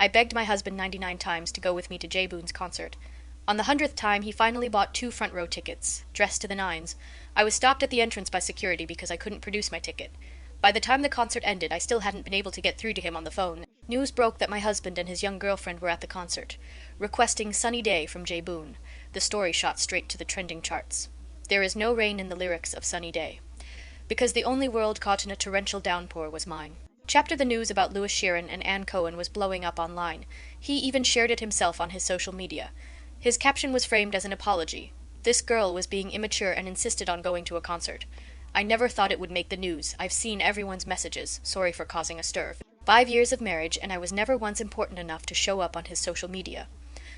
I begged my husband 99 times to go with me to Jay Boone's concert. On the 100th time he finally bought 2 front row tickets, dressed to the nines. I was stopped at the entrance by security because I couldn't produce my ticket. By the time the concert ended, I still hadn't been able to get through to him on the phone. News broke that my husband and his young girlfriend were at the concert, requesting Sunny Day from Jay Boone. The story shot straight to the trending charts. There is no rain in the lyrics of Sunny Day. Because the only world caught in a torrential downpour was mine. Chapter the news about Louis Sheeran and Ann Cohen was blowing up online. He even shared it himself on his social media. His caption was framed as an apology. This girl was being immature and insisted on going to a concert. I never thought it would make the news. I've seen everyone's messages. Sorry for causing a stir. 5 years of marriage, and I was never once important enough to show up on his social media.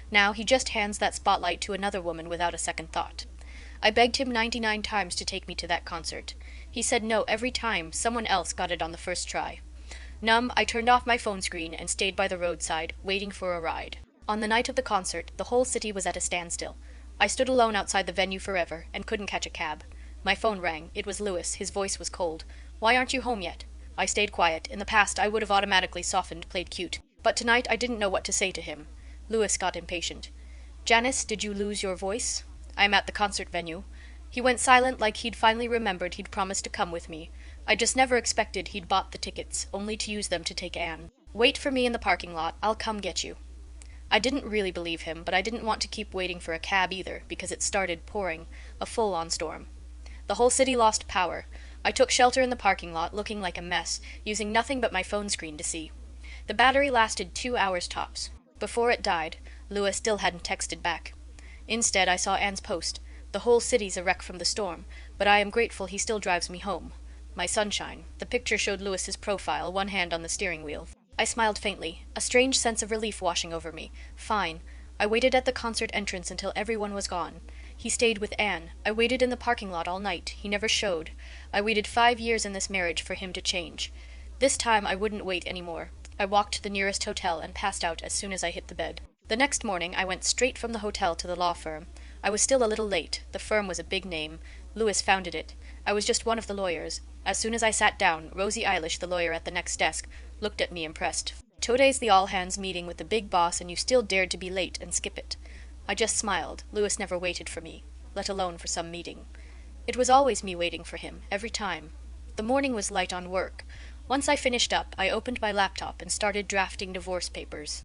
Now he just hands that spotlight to another woman without a second thought. I begged him 99 times to take me to that concert. He said no every time. Someone else got it on the first try. Numb, I turned off my phone screen and stayed by the roadside, waiting for a ride. On the night of the concert, the whole city was at a standstill. I stood alone outside the venue forever and couldn't catch a cab. My phone rang. It was Louis. His voice was cold. "Why aren't you home yet?" I stayed quiet. In the past, I would have automatically softened, played cute. But tonight, I didn't know what to say to him. Louis got impatient. "Janice, did you lose your voice?" "I'm at the concert venue." He went silent like he'd finally remembered he'd promised to come with me. I just never expected he'd bought the tickets, only to use them to take Anne. "Wait for me in the parking lot. I'll come get you." I didn't really believe him, but I didn't want to keep waiting for a cab either, because it started pouring, a full-on storm. The whole city lost power. I took shelter in the parking lot, looking like a mess, using nothing but my phone screen to see. The battery lasted 2 hours tops. Before it died, Louis still hadn't texted back. Instead, I saw Anne's post. The whole city's a wreck from the storm, but I am grateful he still drives me home. My sunshine. The picture showed Louis's profile, one hand on the steering wheel. I smiled faintly, a strange sense of relief washing over me. Fine. I waited at the concert entrance until everyone was gone. He stayed with Anne. I waited in the parking lot all night. He never showed. I waited 5 years in this marriage for him to change. This time I wouldn't wait any more. I walked to the nearest hotel and passed out as soon as I hit the bed. The next morning I went straight from the hotel to the law firm. I was still a little late. The firm was a big name. Louis founded it. I was just one of the lawyers. As soon as I sat down, Rosie Eilish, the lawyer at the next desk, looked at me impressed. "Today's the all-hands meeting with the big boss and you still dared to be late and skip it." I just smiled. Louis never waited for me, let alone for some meeting. It was always me waiting for him, every time. The morning was light on work. Once I finished up, I opened my laptop and started drafting divorce papers.